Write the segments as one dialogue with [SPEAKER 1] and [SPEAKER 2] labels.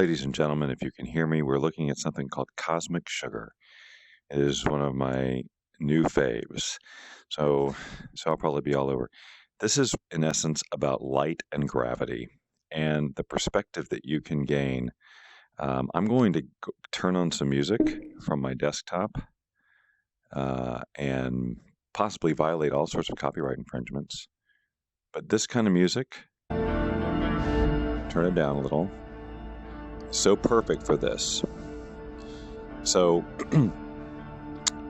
[SPEAKER 1] Ladies and gentlemen, if you can hear me, we're looking at something called cosmic sugar. It is one of my new faves. So, so I'll probably be all over. This is, in essence, about light and gravity and the perspective that you can gain. I'm going to turn on some music from my desktop and possibly violate all sorts of copyright infringements. But this kind of music, turn it down a little. So perfect for this. So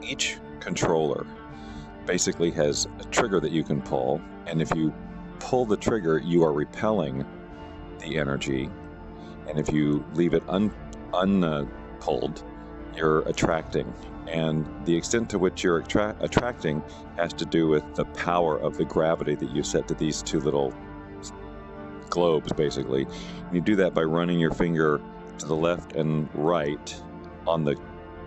[SPEAKER 1] each controller basically has a trigger that you can pull, and if you pull the trigger, you are repelling the energy, and if you leave it unpulled, you're attracting. And the extent to which you're attracting has to do with the power of the gravity that you set to these two little globes, basically. And you do that by running your finger to the left and right on the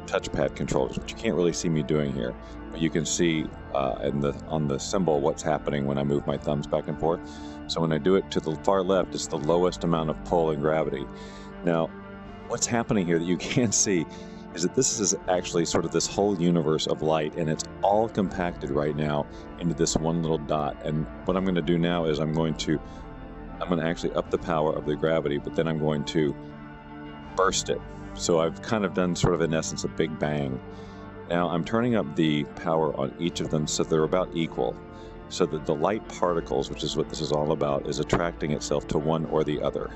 [SPEAKER 1] touchpad controllers, which you can't really see me doing here, but you can see on the symbol what's happening when I move my thumbs back and forth. So when I do it to the far left, it's the lowest amount of pull and gravity. Now, what's happening here that you can't see is that this is actually sort of this whole universe of light, and it's all compacted right now into this one little dot. And what I'm going to do now is I'm going to actually up the power of the gravity, but then I'm going to burst it. So I've kind of done sort of, in essence, a big bang. Now I'm turning up the power on each of them so they're about equal, so that the light particles, which is what this is all about, is attracting itself to one or the other.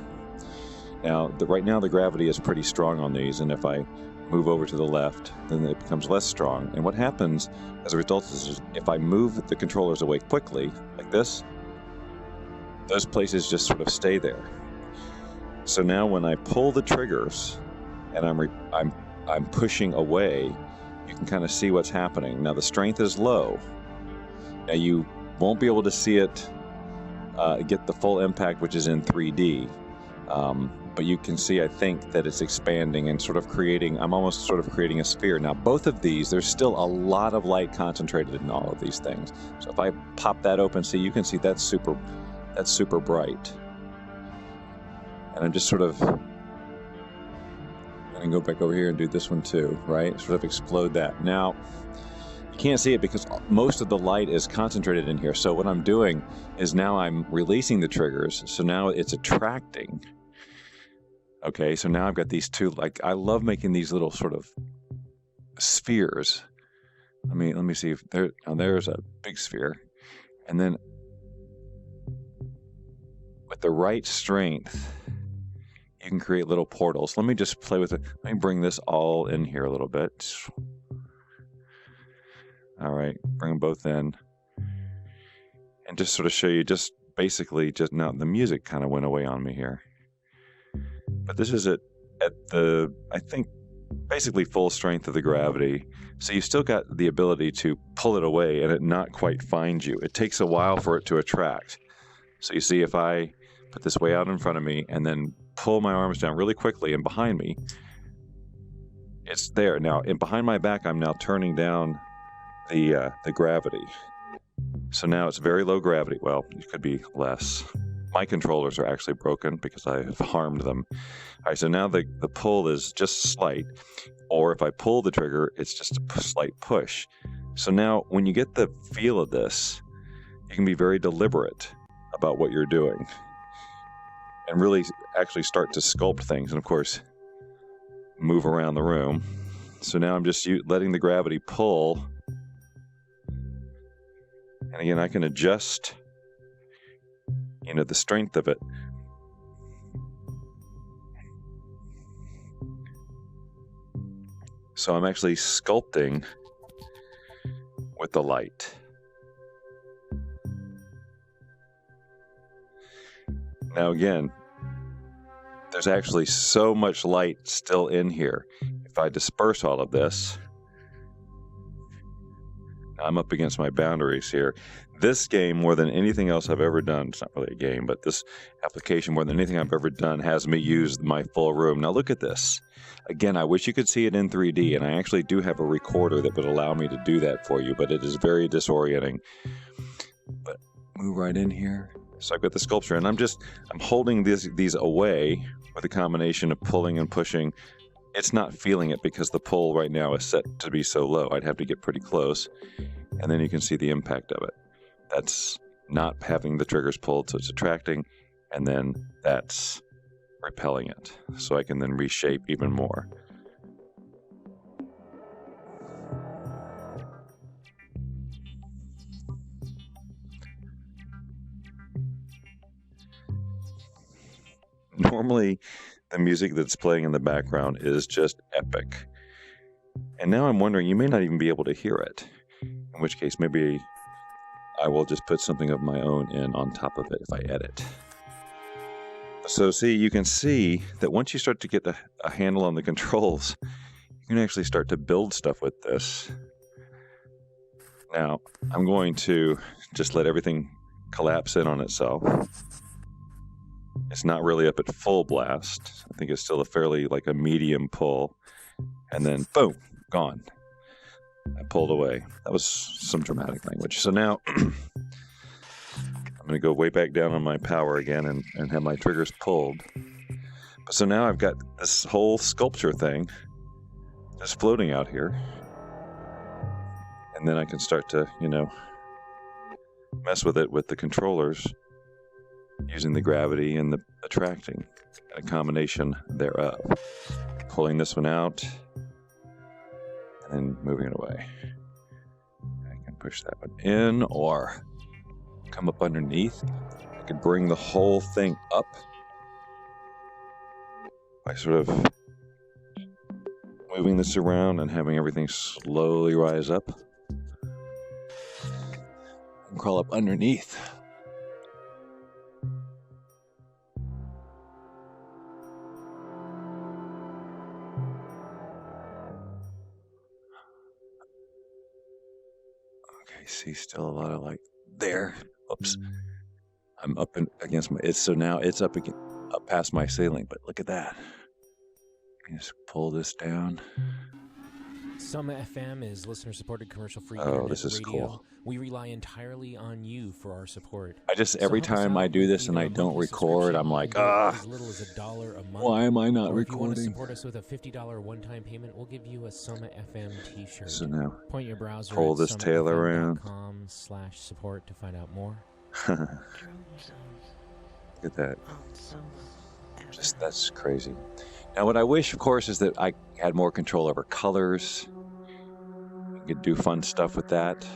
[SPEAKER 1] Now, right now the gravity is pretty strong on these, and if I move over to the left, then it becomes less strong. And what happens as a result is if I move the controllers away quickly, like this, those places just sort of stay there. So now when I pull the triggers and I'm pushing away, you can kind of see what's happening. Now the strength is low. Now you won't be able to see it get the full impact, which is in 3D. But you can see, I think, that it's expanding and sort of creating, I'm almost sort of creating a sphere. Now both of these, there's still a lot of light concentrated in all of these things. So if I pop that open, see, you can see that's super bright. And I'm just sort of going to go back over here and do this one too, right? Sort of explode that. Now, you can't see it because most of the light is concentrated in here. So what I'm doing is now I'm releasing the triggers. So now it's attracting. Okay, so now I've got these two, like, I love making these little sort of spheres. Let me see if there's a big sphere. And then with the right strength, you can create little portals. Let me just play with it. Let me bring this all in here a little bit. All right, bring them both in. And just sort of show you just basically just now the music kind of went away on me here. But this is at the, I think, basically full strength of the gravity. So you still got the ability to pull it away and it not quite find you. It takes a while for it to attract. So you see, if I put this way out in front of me and then pull my arms down really quickly and behind me, it's there. Now, behind my back, I'm now turning down the gravity. So now it's very low gravity. Well, it could be less. My controllers are actually broken because I have harmed them. All right, so now the pull is just slight, or if I pull the trigger, it's just a slight push. So now when you get the feel of this, you can be very deliberate about what you're doing and really actually start to sculpt things, and of course move around the room. So now I'm just letting the gravity pull, and again I can adjust the strength of it. So I'm actually sculpting with the light. Now again, there's actually so much light still in here. If I disperse all of this, I'm up against my boundaries here. This game, more than anything else I've ever done, it's not really a game, but this application, more than anything I've ever done, has me use my full room. Now look at this. Again, I wish you could see it in 3D, and I actually do have a recorder that would allow me to do that for you, but it is very disorienting. But move right in here. So I've got the sculpture, and I'm holding these away with a combination of pulling and pushing, it's not feeling it because the pull right now is set to be so low. I'd have to get pretty close, and then you can see the impact of it. That's not having the triggers pulled, so it's attracting, and then that's repelling it. So I can then reshape even more. Normally, the music that's playing in the background is just epic. And now I'm wondering, you may not even be able to hear it. In which case, maybe I will just put something of my own in on top of it if I edit. So see, you can see that once you start to get a handle on the controls, you can actually start to build stuff with this. Now, I'm going to just let everything collapse in on itself. It's not really up at full blast. I think it's still a fairly like a medium pull. And then, boom, gone. I pulled away. That was some dramatic language. So now, I'm going to go way back down on my power again and have my triggers pulled. So now I've got this whole sculpture thing just floating out here. And then I can start to, mess with it with the controllers using the gravity and the attracting, a combination thereof. Pulling this one out and then moving it away. I can push that one in or come up underneath. I could bring the whole thing up by sort of moving this around and having everything slowly rise up and crawl up underneath. Okay, see, still a lot of light there. Oops. I'm up against my, so now it's up past my ceiling, but look at that. Just pull this down.
[SPEAKER 2] Summit FM is listener-supported commercial-free
[SPEAKER 1] internet this is
[SPEAKER 2] radio.
[SPEAKER 1] Cool.
[SPEAKER 2] We rely entirely on you for our support.
[SPEAKER 1] I just, every time I do this and I don't record, I'm like,
[SPEAKER 2] as little as $1 a month.
[SPEAKER 1] Why am I not
[SPEAKER 2] or if you want to
[SPEAKER 1] recording?
[SPEAKER 2] support us with a $50 one-time payment, we'll give you a Summit FM t-shirt.
[SPEAKER 1] So now,
[SPEAKER 2] point your browser
[SPEAKER 1] pull
[SPEAKER 2] at
[SPEAKER 1] this tail around.
[SPEAKER 2] summitfm.com/support to find out more.
[SPEAKER 1] Look at that. Just, that's crazy. Now, what I wish, of course, is that I had more control over colors. I could do fun stuff with that.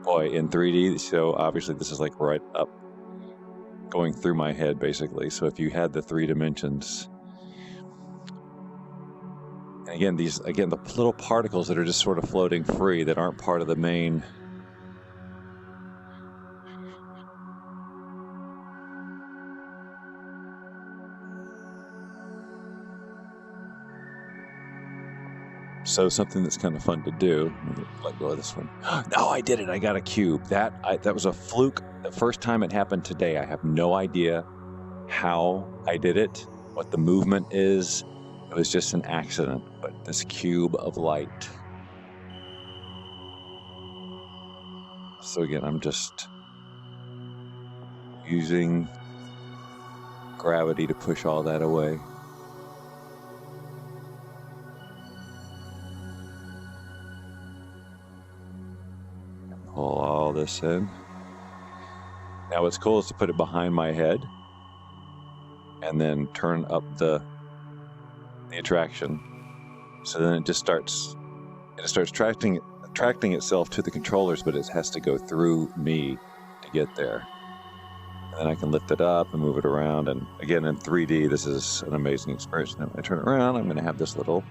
[SPEAKER 1] Boy, in 3D, so obviously this is like right up, going through my head, basically. So if you had the 3 dimensions, and again, the little particles that are just sort of floating free that aren't part of the main. So something that's kind of fun to do. Let go of this one. No, I did it. I got a cube. That was a fluke. The first time it happened today. I have no idea how I did it, what the movement is. It was just an accident. But this cube of light. So again, I'm just using gravity to push all that away. Pull all this in. Now what's cool is to put it behind my head and then turn up the attraction. So then it starts attracting itself to the controllers, but it has to go through me to get there. And then I can lift it up and move it around. And again, in 3D, this is an amazing experience. Now when I turn it around, I'm going to have this little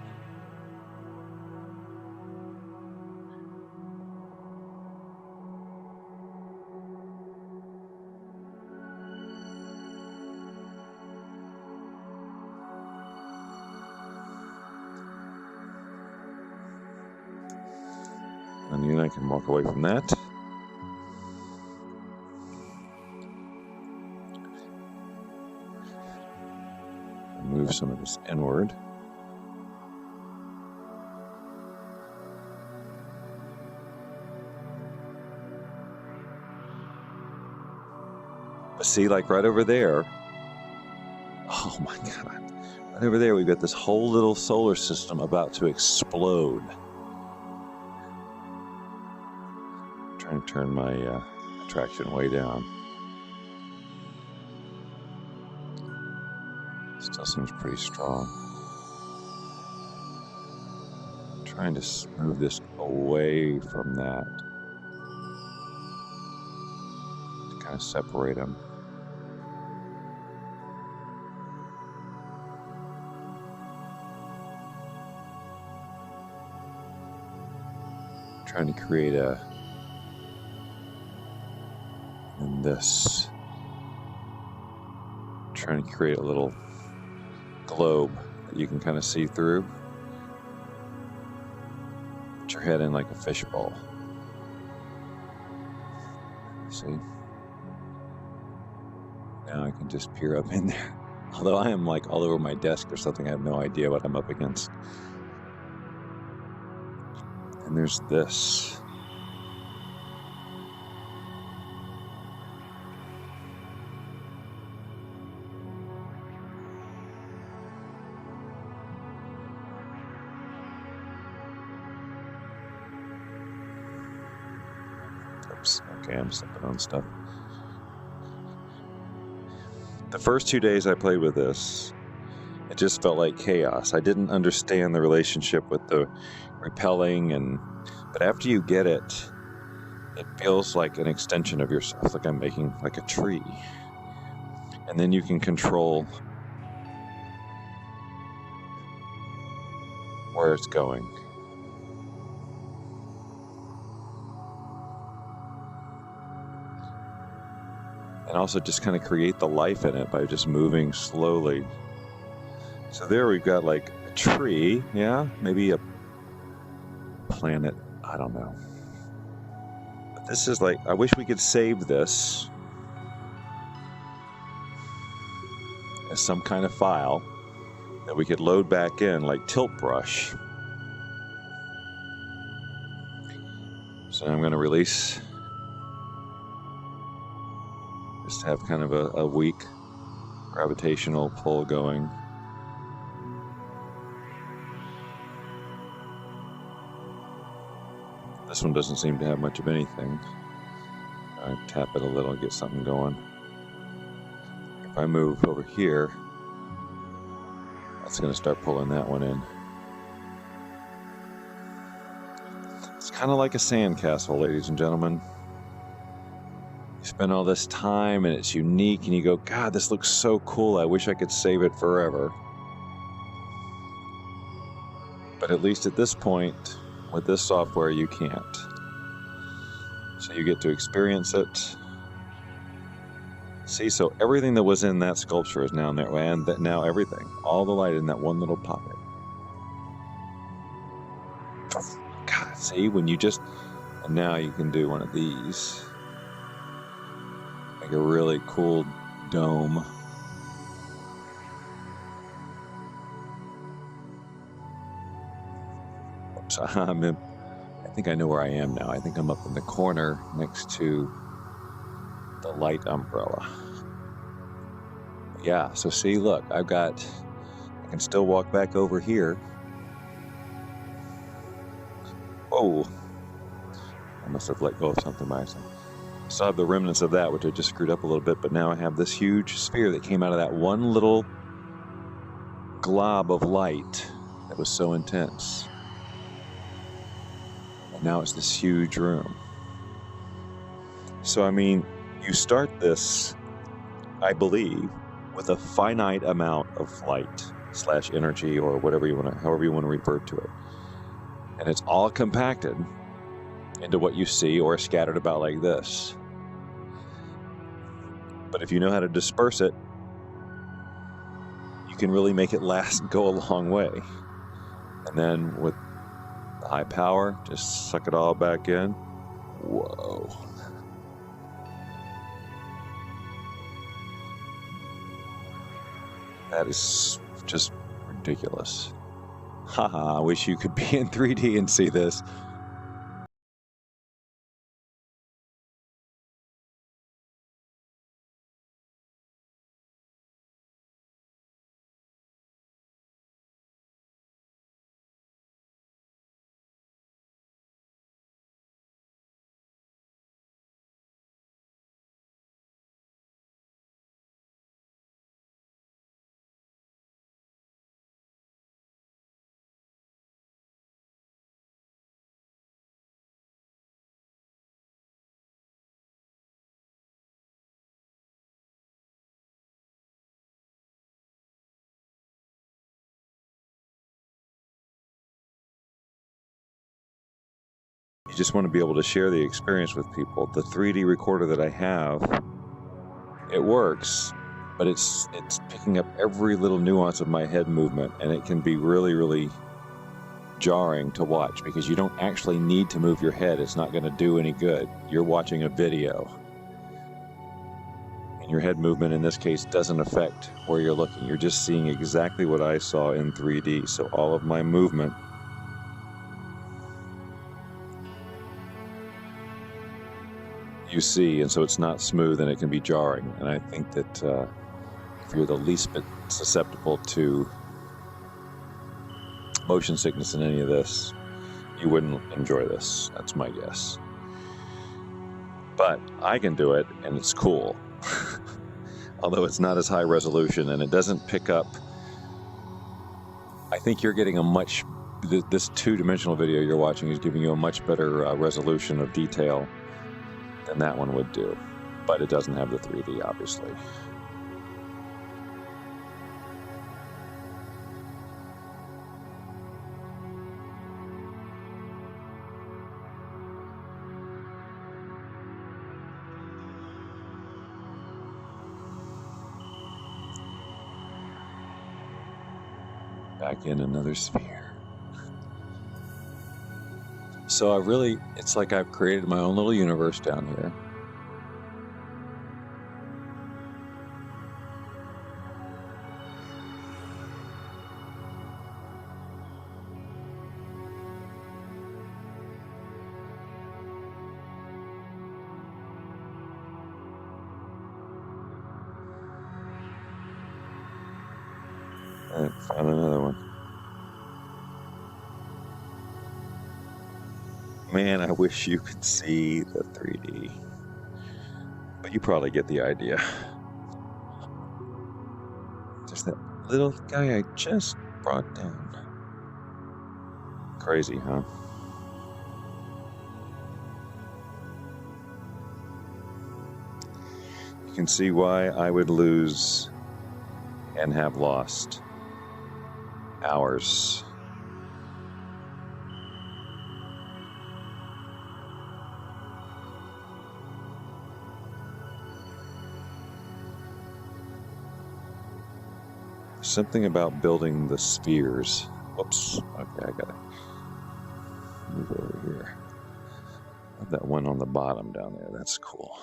[SPEAKER 1] and then I can walk away from that. Move some of this inward. But see, like right over there, oh my God, right over there, we've got this whole little solar system about to explode. I'm trying to turn my attraction way down. Still seems pretty strong. I'm trying to move this away from that to kind of separate them. Trying to create and this, trying to create a little globe that you can kind of see through. Put your head in like a fishbowl. See? Now I can just peer up in there. Although I am like all over my desk or something, I have no idea what I'm up against. And there's this. Oops, okay, I'm stepping on stuff. The first 2 days I played with this, it just felt like chaos. I didn't understand the relationship with the repelling, but after you get it, it feels like an extension of yourself, like I'm making like a tree. And then you can control where it's going. And also just kind of create the life in it by just moving slowly. So there we've got like a tree, yeah, maybe a planet, I don't know. But this is like, I wish we could save this as some kind of file that we could load back in like tilt brush. So I'm going to release, just have kind of a weak gravitational pull going. This one doesn't seem to have much of anything. I tap it a little, get something going. If I move over here, that's going to start pulling that one in. It's kind of like a sandcastle, ladies and gentlemen. You spend all this time and it's unique and you go, God, this looks so cool. I wish I could save it forever. But at least at this point, with this software, you can't. So you get to experience it. See, so everything that was in that sculpture is now in there, and that now everything, all the light in that one little pocket. God, see, when you just, and now you can do one of these. Like a really cool dome. So I think I know where I am now. I think I'm up in the corner next to the light umbrella. Yeah, so see, look, I can still walk back over here. Whoa. I must have let go of something by accident. Still have the remnants of that, which I just screwed up a little bit, but now I have this huge sphere that came out of that one little glob of light that was so intense. And now it's this huge room. So, I mean, you start this, I believe, with a finite amount of light / energy or whatever you want to, however you want to refer to it. And it's all compacted into what you see or scattered about like this. But if you know how to disperse it, you can really make it last and go a long way. And then with the high power, just suck it all back in. Whoa. That is just ridiculous. Haha, I wish you could be in 3D and see this. You just want to be able to share the experience with people. The 3D recorder that I have, it works, but it's picking up every little nuance of my head movement, and it can be really, really jarring to watch because you don't actually need to move your head. It's not going to do any good. You're watching a video, and your head movement in this case doesn't affect where you're looking. You're just seeing exactly what I saw in 3D. So all of my movement you see, and so it's not smooth and it can be jarring. And I think that if you're the least bit susceptible to motion sickness in any of this, you wouldn't enjoy this. That's my guess. But I can do it, and it's cool. Although it's not as high resolution, and it doesn't pick up. I think you're getting this two-dimensional video you're watching is giving you a much better resolution of detail than that one would do. But it doesn't have the 3D, obviously. Back in another sphere. So it's like I've created my own little universe down here. And found another one. Man, I wish you could see the 3D. But you probably get the idea. There's that little guy I just brought down. Crazy, huh? You can see why I would lose and have lost hours. Something about building the spheres. Whoops. Okay, I gotta move over here. That one on the bottom down there. That's cool.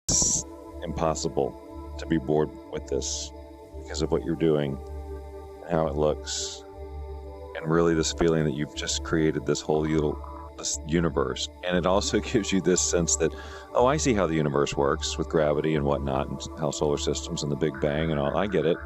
[SPEAKER 1] It's impossible to be bored with this because of what you're doing and how it looks, and really this feeling that you've just created this whole this universe. And it also gives you this sense that, I see how the universe works with gravity and whatnot, and how solar systems and the Big Bang and all. I get it.